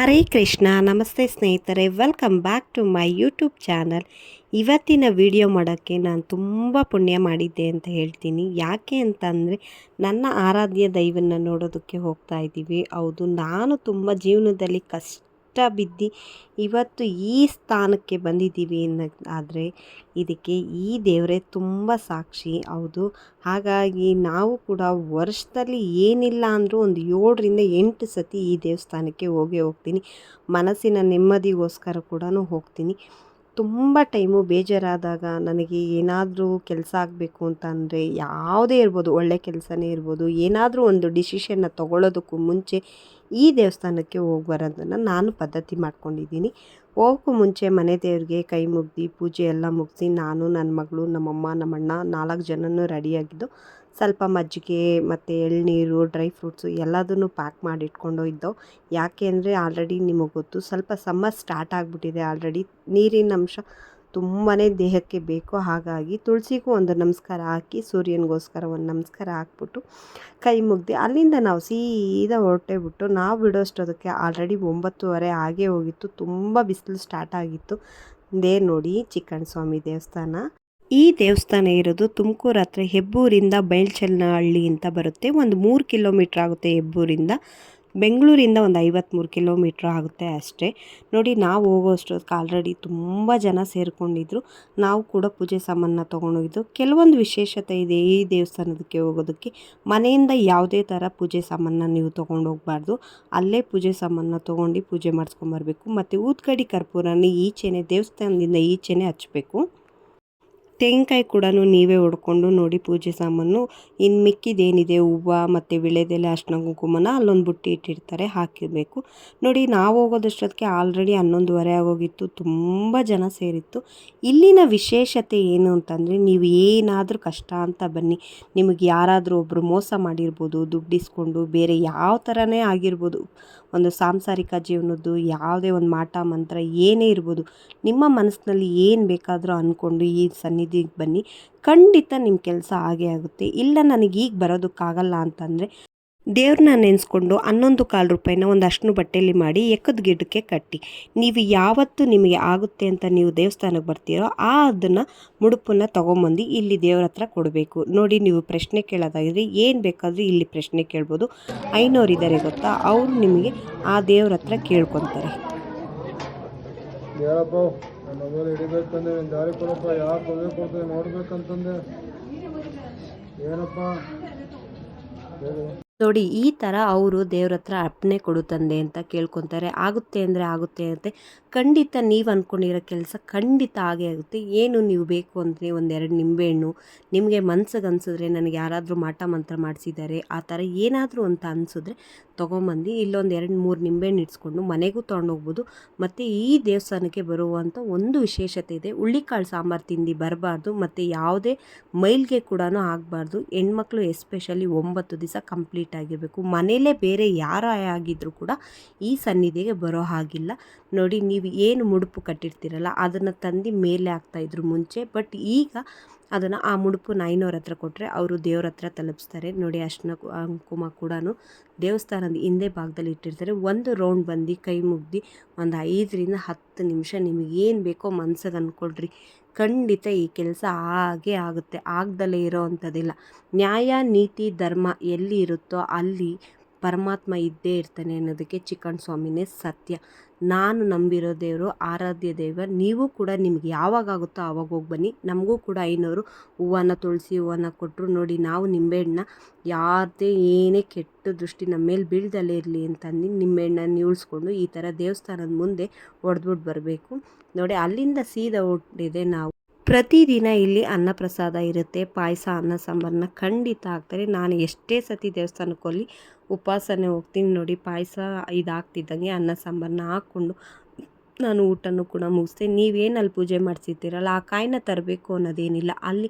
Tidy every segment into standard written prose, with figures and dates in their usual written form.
ಹರೇ ಕೃಷ್ಣ. ನಮಸ್ತೆ ಸ್ನೇಹಿತರೆ, welcome back to my YouTube channel. ಇವತ್ತಿನ ವಿಡಿಯೋ ಮಾಡೋಕ್ಕೆ ನಾನು ತುಂಬ ಪುಣ್ಯ ಮಾಡಿದ್ದೆ ಅಂತ ಹೇಳ್ತೀನಿ. ಯಾಕೆ ಅಂತಂದರೆ ನನ್ನ ಆರಾಧ್ಯ ದೈವನ ನೋಡೋದಕ್ಕೆ ಹೋಗ್ತಾ ಇದ್ದೀವಿ. ಹೌದು, ನಾನು ತುಂಬ ಜೀವನದಲ್ಲಿ ಕಷ್ಟ ಬಿದ್ದು ಇವತ್ತು ಈ ಸ್ಥಾನಕ್ಕೆ ಬಂದಿದ್ದೀವಿ ಆದರೆ ಇದಕ್ಕೆ ಈ ದೇವರೇ ತುಂಬ ಸಾಕ್ಷಿ. ಹೌದು, ಹಾಗಾಗಿ ನಾವು ಕೂಡ ವರ್ಷದಲ್ಲಿ ಏನಿಲ್ಲ ಅಂದರೂ ಒಂದು 7ರಿಂದ 8 ಸತಿ ಈ ದೇವಸ್ಥಾನಕ್ಕೆ ಹೋಗ್ತೀನಿ. ಮನಸ್ಸಿನ ನೆಮ್ಮದಿಗೋಸ್ಕರ ಕೂಡ ಹೋಗ್ತೀನಿ. ತುಂಬ ಟೈಮು ಬೇಜಾರಾದಾಗ ನನಗೆ ಏನಾದರೂ ಕೆಲಸ ಆಗಬೇಕು ಅಂತ ಅಂದರೆ, ಯಾವುದೇ ಇರ್ಬೋದು, ಒಳ್ಳೆ ಕೆಲಸನೇ ಇರ್ಬೋದು, ಏನಾದರೂ ಒಂದು ಡಿಸಿಷನ್ನ ತೊಗೊಳ್ಳೋದಕ್ಕೂ ಮುಂಚೆ ಈ ದೇವಸ್ಥಾನಕ್ಕೆ ಹೋಗಿ ಬರೋದನ್ನು ನಾನು ಪದ್ಧತಿ ಮಾಡ್ಕೊಂಡಿದ್ದೀನಿ. ಹೋಗೋಕ್ಕೂ ಮುಂಚೆ ಮನೆ ದೇವ್ರಿಗೆ ಕೈ ಮುಗ್ದು ಪೂಜೆ ಎಲ್ಲ ಮುಗಿಸಿ ನಾನು, ನನ್ನ ಮಗಳು, ನಮ್ಮಮ್ಮ, ನಮ್ಮಣ್ಣ 4 ಜನನೂ ರೆಡಿಯಾಗಿದ್ದು ಸ್ವಲ್ಪ ಮಜ್ಜಿಗೆ ಮತ್ತು ಎಳ್ನೀರು, ಡ್ರೈ ಫ್ರೂಟ್ಸು ಎಲ್ಲದನ್ನು ಪ್ಯಾಕ್ ಮಾಡಿ ಇಟ್ಕೊಂಡು ಯಾಕೆ ಅಂದರೆ ಆಲ್ರೆಡಿ ನಿಮಗೆ ಗೊತ್ತು, ಸ್ವಲ್ಪ ಸಮ್ಮರ್ ಸ್ಟಾರ್ಟ್ ಆಗಿಬಿಟ್ಟಿದೆ. ಆಲ್ರೆಡಿ ನೀರಿನ ಅಂಶ ತುಂಬಾ ದೇಹಕ್ಕೆ ಬೇಕು. ಹಾಗಾಗಿ ತುಳಸಿಗೂ ಒಂದು ನಮಸ್ಕಾರ ಹಾಕಿ, ಸೂರ್ಯನಿಗೋಸ್ಕರ ಒಂದು ನಮಸ್ಕಾರ ಹಾಕ್ಬಿಟ್ಟು ಕೈ ಮುಗ್ದು ಅಲ್ಲಿಂದ ನಾವು ಸೀದಾ ಹೊರಟೇಬಿಟ್ಟು ನಾವು ಬಿಡೋಷ್ಟೊದಕ್ಕೆ ಆಲ್ರೆಡಿ 9:30 ಆಗೇ ಹೋಗಿತ್ತು. ತುಂಬ ಬಿಸಿಲು ಸ್ಟಾರ್ಟ್ ಆಗಿತ್ತು. ಇದೇ ನೋಡಿ ಚಿಕ್ಕಣ್ಣ ಸ್ವಾಮಿ ದೇವಸ್ಥಾನ. ಈ ದೇವಸ್ಥಾನ ಇರೋದು ತುಮಕೂರು ಹತ್ರ ಹೆಬ್ಬೂರಿಂದ ಬೈಲ್ಚಲ್ನಹಳ್ಳಿ ಅಂತ ಬರುತ್ತೆ. ಒಂದು 3 ಕಿಲೋಮೀಟ್ರ್ ಆಗುತ್ತೆ ಹೆಬ್ಬೂರಿಂದ. ಬೆಂಗಳೂರಿಂದ ಒಂದು 53 ಕಿಲೋಮೀಟ್ರ್ ಆಗುತ್ತೆ ಅಷ್ಟೇ. ನೋಡಿ, ನಾವು ಹೋಗೋಷ್ಟೊತ್ತಿಗೆ ಆಲ್ರೆಡಿ ತುಂಬ ಜನ ಸೇರಿಕೊಂಡಿದ್ರು. ನಾವು ಕೂಡ ಪೂಜೆ ಸಾಮಾನನ್ನ ತೊಗೊಂಡೋಗಿದ್ದು. ಕೆಲವೊಂದು ವಿಶೇಷತೆ ಇದೆ ಈ ದೇವಸ್ಥಾನದಕ್ಕೆ ಹೋಗೋದಕ್ಕೆ. ಮನೆಯಿಂದ ಯಾವುದೇ ಥರ ಪೂಜೆ ಸಾಮಾನನ್ನ ನೀವು ತೊಗೊಂಡೋಗ್ಬಾರ್ದು. ಅಲ್ಲೇ ಪೂಜೆ ಸಾಮಾನನ್ನ ತೊಗೊಂಡು ಪೂಜೆ ಮಾಡಿಸ್ಕೊಂಬರ್ಬೇಕು. ಮತ್ತು ಊದ್ಕಡಿ ಕರ್ಪೂರನ ಈಚೆನೆ ದೇವಸ್ಥಾನದಿಂದ ಈಚೆನೆ ಹಚ್ಚಬೇಕು. ತೆಂಗಿನಕಾಯಿ ಕೂಡ ನೀವೇ ಹೊಡ್ಕೊಂಡು ನೋಡಿ ಪೂಜೆ ಸಾಮಾನು. ಇನ್ನು ಮಿಕ್ಕಿದೇನಿದೆ ಹೂವು ಮತ್ತು ವಿಳೆದೆಲೆ, ಅರ್ಶಿನ ಕುಂಕುಮನ ಅಲ್ಲೊಂದು ಬುಟ್ಟಿ ಇಟ್ಟಿರ್ತಾರೆ, ಹಾಕಿರಬೇಕು. ನೋಡಿ, ನಾವು ಹೋಗೋದಷ್ಟೊತ್ತಿಗೆ ಆಲ್ರೆಡಿ 11:30 ಆಗೋಗಿತ್ತು. ತುಂಬ ಜನ ಸೇರಿತ್ತು. ಇಲ್ಲಿನ ವಿಶೇಷತೆ ಏನು ಅಂತಂದರೆ, ನೀವು ಏನಾದರೂ ಕಷ್ಟ ಅಂತ ಬನ್ನಿ, ನಿಮಗೆ ಯಾರಾದರೂ ಒಬ್ಬರು ಮೋಸ ಮಾಡಿರ್ಬೋದು, ದುಡ್ಡಿಸ್ಕೊಂಡು ಬೇರೆ ಯಾವ ಥರನೇ ಆಗಿರ್ಬೋದು, ಒಂದು ಸಾಂಸಾರಿಕ ಜೀವನದ್ದು ಯಾವುದೇ ಒಂದು ಮಾಟ ಮಂತ್ರ ಏನೇ ಇರ್ಬೋದು, ನಿಮ್ಮ ಮನಸ್ಸಿನಲ್ಲಿ ಏನು ಬೇಕಾದರೂ ಅಂದ್ಕೊಂಡು ಈ ಸನ್ನಿಧಿಗೆ ಬನ್ನಿ. ಖಂಡಿತ ನಿಮ್ಮ ಕೆಲಸ ಆಗೇ ಆಗುತ್ತೆ. ಇಲ್ಲ ನನಗೆ ಈಗ ಬರೋದಕ್ಕಾಗಲ್ಲ ಅಂತಂದರೆ ದೇವ್ರನ್ನ ನೆನೆಸ್ಕೊಂಡು 11 ರೂಪಾಯಿನ ಒಂದು ಅರ್ಶಿನ ಬಟ್ಟೆಯಲ್ಲಿ ಮಾಡಿ ಎಕ್ಕದ ಗಿಡಕ್ಕೆ ಕಟ್ಟಿ, ನೀವು ಯಾವತ್ತು ನಿಮಗೆ ಆಗುತ್ತೆ ಅಂತ ನೀವು ದೇವಸ್ಥಾನಕ್ಕೆ ಬರ್ತೀರೋ ಅದನ್ನು ಮುಡುಪನ್ನು ತೊಗೊಂಬಂದು ಇಲ್ಲಿ ದೇವ್ರ ಹತ್ರ ಕೊಡಬೇಕು. ನೋಡಿ, ನೀವು ಪ್ರಶ್ನೆ ಕೇಳೋದಾಗಿದ್ರೆ ಏನು ಬೇಕಾದರೂ ಇಲ್ಲಿ ಪ್ರಶ್ನೆ ಕೇಳ್ಬೋದು. ಐನೋರಿದ್ದಾರೆ ಗೊತ್ತಾ, ಅವರು ನಿಮಗೆ ಆ ದೇವ್ರ ಹತ್ರ ಕೇಳ್ಕೊತಾರೆ. ಹಿಡಿಬೇಕಂದ್ರೆ ದಾರಿ ಕೊಡಪ್ಪ, ಯಾರು ತೊಂದರೆ ಕೊಡ್ತೇವೆ ನೋಡ್ಬೇಕಂತಂದೆ ಏನಪ್ಪ ನೋಡಿ, ಈ ಥರ ಅವರು ದೇವ್ರ ಹತ್ರ ಅರ್ಪಣೆ ಕೊಡು ತಂದೆ ಅಂತ ಕೇಳ್ಕೊತಾರೆ. ಆಗುತ್ತೆ ಅಂದರೆ ಆಗುತ್ತೆ ಅಂತೆ. ಖಂಡಿತ ನೀವು ಅಂದ್ಕೊಂಡಿರೋ ಕೆಲಸ ಖಂಡಿತ ಆಗೇ ಆಗುತ್ತೆ. ಏನು ನೀವು ಬೇಕು ಅಂದರೆ 1-2 ನಿಂಬೆಹಣ್ಣು, ನಿಮಗೆ ಮನ್ಸಿಗೆ ಅನಿಸಿದ್ರೆ, ನನಗೆ ಯಾರಾದರೂ ಮಾಟ ಮಂತ್ರ ಮಾಡಿಸಿದ್ದಾರೆ ಆ ಥರ ಏನಾದರೂ ಅಂತ ಅನಿಸಿದ್ರೆ ತೊಗೊಂಬಂದು ಇಲ್ಲೊಂದು 2-3 ನಿಂಬೆಹಣ್ಣು ಇಡ್ಸ್ಕೊಂಡು ಮನೆಗೂ ತೊಗೊಂಡೋಗ್ಬೋದು. ಮತ್ತು ಈ ದೇವಸ್ಥಾನಕ್ಕೆ ಬರುವಂಥ ಒಂದು ವಿಶೇಷತೆ ಇದೆ, ಹುಳ್ಳಿಕಾಳು ಸಾಂಬಾರು ತಿಂದು ಬರಬಾರ್ದು ಮತ್ತು ಯಾವುದೇ ಮೈಲ್ಗೆ ಕೂಡ ಆಗಬಾರ್ದು. ಹೆಣ್ಮಕ್ಳು ಎಸ್ಪೆಷಲಿ 9 ದಿವಸ ಕಂಪ್ಲೀಟ್ ಆಗಿರಬೇಕು. ಮನೆಯಲ್ಲೇ ಬೇರೆ ಯಾರೇ ಆಗಿದ್ದರೂ ಕೂಡ ಈ ಸನ್ನಿಧಿಗೆ ಬರೋ ಹಾಗಿಲ್ಲ. ನೋಡಿ, ನೀವು ಏನು ಮುಡುಪು ಕಟ್ಟಿರ್ತೀರಲ್ಲ ಅದನ್ನು ತಂದು ಮೇಲೆ ಹಾಕ್ತಾಯಿದ್ರು ಮುಂಚೆ. ಬಟ್ ಈಗ ಅದನ್ನು ಆ ಮುಡುಪು ಐನೋರ ಹತ್ರ ಕೊಟ್ಟರೆ ಅವರು ದೇವ್ರ ಹತ್ರ ತಲುಪಿಸ್ತಾರೆ. ನೋಡಿ, ಅರ್ಶಿನ ಕುಂಕುಮ ಕೂಡ ದೇವಸ್ಥಾನದ ಹಿಂದೆ ಭಾಗದಲ್ಲಿ ಇಟ್ಟಿರ್ತಾರೆ. ಒಂದು ರೌಂಡ್ ಬಂದು ಕೈ ಮುಗ್ದು ಒಂದು 5ರಿಂದ 10 ನಿಮಿಷ ನಿಮಗೆ ಏನು ಬೇಕೋ ಮನ್ಸಿಗೆ ಅಂದ್ಕೊಳ್ರಿ. ಖಂಡಿತ ಈ ಕೆಲಸ ಆಗೇ ಆಗುತ್ತೆ. ಆಗದಲ್ಲೇ ಇರೋ ಅಂಥದ್ದಿಲ್ಲ. ನ್ಯಾಯ, ನೀತಿ, ಧರ್ಮ ಎಲ್ಲಿ ಇರುತ್ತೋ ಅಲ್ಲಿ ಪರಮಾತ್ಮ ಇದ್ದೇ ಇರ್ತಾನೆ ಅನ್ನೋದಕ್ಕೆ ಚಿಕ್ಕಣ್ಣ ಸ್ವಾಮಿನೇ ಸತ್ಯ. ನಾನು ನಂಬಿರೋ ದೇವರು ಆರಾಧ್ಯ ದೈವ. ನೀವು ಕೂಡ ನಿಮ್ಗೆ ಯಾವಾಗಾಗುತ್ತೋ ಆವಾಗ ಹೋಗಿ ಬನ್ನಿ. ನಮಗೂ ಕೂಡ 500 ಹೂವನ್ನ, ತುಳಸಿ ಹೂವನ್ನ ಕೊಟ್ಟರು. ನೋಡಿ, ನಾವು ನಿಂಬೆಹಣ್ಣನ್ನ ಯಾರದೇ ಏನೇ ಕೆಟ್ಟ ದೃಷ್ಟಿ ನಮ್ಮ ಮೇಲೆ ಬೀಳ್ದಲ್ಲೇ ಇರಲಿ ಅಂತಂದು ನಿಂಬೆಹಣ್ಣನ್ನು ನೀಳ್ಸ್ಕೊಂಡು ಈ ಥರ ದೇವಸ್ಥಾನದ ಮುಂದೆ ಹೊಡೆದ್ಬಿಟ್ಟು ಬರಬೇಕು. ನೋಡಿ, ಅಲ್ಲಿಂದ ಸೀದಾ ಹೊರಟಿದೆ ನಾವು. ಪ್ರತಿದಿನ ಇಲ್ಲಿ ಅನ್ನಪ್ರಸಾದ ಇರುತ್ತೆ. ಪಾಯಸ, ಅನ್ನ ಸಾಂಬಾರನ್ನ ಖಂಡಿತ ಹಾಕ್ತಾರೆ. ನಾನು ಎಷ್ಟೇ ಸತಿ ದೇವಸ್ಥಾನಕ್ಕೆ ಹೋಗಲಿ ಉಪವಾಸನೆ ಹೋಗ್ತೀನಿ. ನೋಡಿ, ಪಾಯಸ ಇದಾಗ್ತಿದ್ದಂಗೆ ಅನ್ನ ಸಾಂಬಾರನ್ನ ಹಾಕ್ಕೊಂಡು ನಾನು ಊಟನೂ ಕೂಡ ಮುಗಿಸ್ದೆ. ನೀವೇನಲ್ಲಿ ಪೂಜೆ ಮಾಡಿಸಿರ್ತೀರಲ್ಲ ಆ ಕಾಯಿನ ತರಬೇಕು ಅನ್ನೋದೇನಿಲ್ಲ. ಅಲ್ಲಿ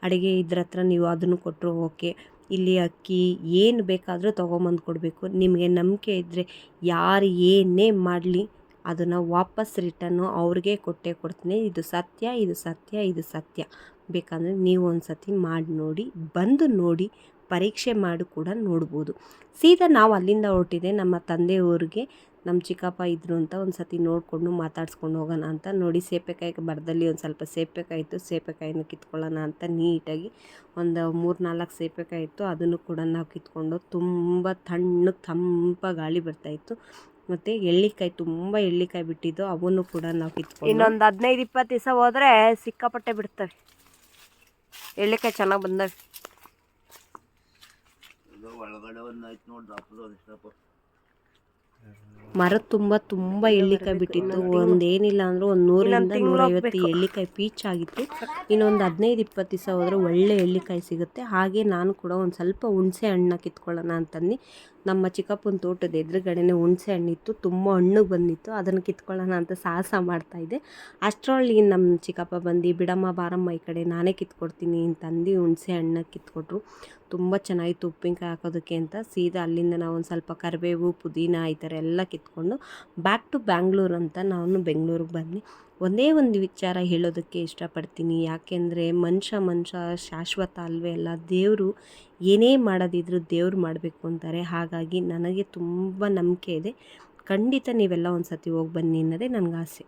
ಅಡುಗೆ ಇದ್ರ ಹತ್ರ ನೀವು ಅದನ್ನು ಕೊಟ್ಟರು ಓಕೆ. ಇಲ್ಲಿ ಅಕ್ಕಿ ಏನು ಬೇಕಾದರೂ ತೊಗೊಂಬಂದು ಕೊಡಬೇಕು. ನಿಮಗೆ ನಂಬಿಕೆ ಇದ್ದರೆ ಯಾರು ಏನೇ ಮಾಡಲಿ ಅದನ್ನು ವಾಪಸ್ ರಿಟರ್ನು ಅವ್ರಿಗೆ ಕೊಟ್ಟೇ ಕೊಡ್ತೀನಿ. ಇದು ಸತ್ಯ, ಇದು ಸತ್ಯ, ಇದು ಸತ್ಯ. ಬೇಕಂದರೆ ನೀವು ಒಂದು ಸತಿ ಮಾಡಿ ನೋಡಿ, ಬಂದು ನೋಡಿ, ಪರೀಕ್ಷೆ ಮಾಡಿ ಕೂಡ ನೋಡ್ಬೋದು. ಸೀದಾ ನಾವು ಅಲ್ಲಿಂದ ಹೊರಟಿದೆ ನಮ್ಮ ತಂದೆಯವ್ರಿಗೆ ನಮ್ಮ ಚಿಕ್ಕಪ್ಪ ಇದ್ರು ಅಂತ ಒಂದು ಸತಿ ನೋಡಿಕೊಂಡು ಮಾತಾಡ್ಸ್ಕೊಂಡು ಹೋಗೋಣ ಅಂತ. ನೋಡಿ ಸೇಪೆಕಾಯಿ ಮರದಲ್ಲಿ ಒಂದು ಸ್ವಲ್ಪ ಸೇಪೆಕಾಯಿ ಇತ್ತು, ಸೇಪೆಕಾಯಿನ ಕಿತ್ಕೊಳ್ಳೋಣ ಅಂತ ನೀಟಾಗಿ ಒಂದು 3-4 ಸೇಪೆಕಾಯಿ ಇತ್ತು, ಅದನ್ನು ಕೂಡ ನಾವು ಕಿತ್ಕೊಂಡು ತುಂಬ ತಂಪ ಗಾಳಿ ಬರ್ತಾಯಿತ್ತು. ಮತ್ತು ಎಳ್ಳಿಕಾಯಿ ತುಂಬ ಎಳ್ಳಿಕಾಯಿ ಬಿಟ್ಟಿದ್ದು, ಅವನ್ನು ಕೂಡ ನಾವು ಕಿತ್ಕೊಂಡು ಇನ್ನೊಂದು 15-20 ದಿವಸ ಹೋದರೆ ಸಿಕ್ಕಾಪಟ್ಟೆ ಬಿಡ್ತವೆ. ಎಳ್ಳಿಕಾಯಿ ಚೆನ್ನಾಗಿ ಬಂದವೆ. ಮರದ ತುಂಬ ಎಳ್ಳಿಕಾಯಿ ಬಿಟ್ಟಿತ್ತು. ಒಂದೇನಿಲ್ಲ ಅಂದರೂ ಒಂದು 100-150 ಎಳ್ಳಿಕಾಯಿ ಪೀಚ್ ಆಗಿತ್ತು. ಇನ್ನೊಂದು 15-20 ದಿವಸ ಹೋದರೆ ಒಳ್ಳೆ ಎಳ್ಳಿಕಾಯಿ ಸಿಗುತ್ತೆ. ಹಾಗೆ ನಾನು ಕೂಡ ಒಂದು ಸ್ವಲ್ಪ ಹುಣಸೆ ಹಣ್ಣನ್ನ ಕಿತ್ಕೊಳ್ಳೋಣ ಅಂತಂದು ನಮ್ಮ ಚಿಕ್ಕಪ್ಪನ ತೋಟದ ಎದುರುಗಡೆನೇ ಹುಣಸೆ ಹಣ್ಣಿತ್ತು, ತುಂಬ ಹಣ್ಣು ಬಂದಿತ್ತು. ಅದನ್ನು ಕಿತ್ಕೊಳ್ಳೋಣ ಅಂತ ಸಾಹಸ ಮಾಡ್ತಾಯಿದ್ದೆ. ಅಷ್ಟರೊಳಗೆ ನಮ್ಮ ಚಿಕ್ಕಪ್ಪ ಬಂದು ಬಿಡಮ್ಮ ಬಾರಮ್ಮ ಈ ಕಡೆ ನಾನೇ ಕಿತ್ಕೊಡ್ತೀನಿ ಅಂತಂದು ಹುಣಸೆ ಹಣ್ಣನ್ನ ಕಿತ್ಕೊಟ್ರು. ತುಂಬ ಚೆನ್ನಾಗಿತ್ತು ಉಪ್ಪಿನಕಾಯಿ ಹಾಕೋದಕ್ಕೆ ಅಂತ. ಸೀದಾ ಅಲ್ಲಿಂದ ನಾವು ಒಂದು ಸ್ವಲ್ಪ ಕರಿಬೇವು, ಪುದೀನ ಈ ಥರ ಎಲ್ಲ ಕಿತ್ಕೊಂಡು ಬ್ಯಾಕ್ ಟು ಬ್ಯಾಂಗ್ಳೂರು ಅಂತ ನಾನು ಬೆಂಗಳೂರಿಗೆ ಬಂದು ಒಂದೇ ಒಂದು ವಿಚಾರ ಹೇಳೋದಕ್ಕೆ ಇಷ್ಟಪಡ್ತೀನಿ. ಯಾಕೆಂದರೆ ಮನುಷ್ಯ ಶಾಶ್ವತ ಅಲ್ವೇ ಅಲ್ಲ. ದೇವರು ಏನೇ ಮಾಡೋದಿದ್ರು ದೇವ್ರು ಮಾಡಬೇಕು ಅಂತಾರೆ. ಹಾಗಾಗಿ ನನಗೆ ತುಂಬ ನಂಬಿಕೆ ಇದೆ. ಖಂಡಿತ ನೀವೆಲ್ಲ ಒಂದು ಸತಿ ಹೋಗಿ ಬನ್ನಿ ಅನ್ನೋದೇ ನನಗೆ ಆಸೆ.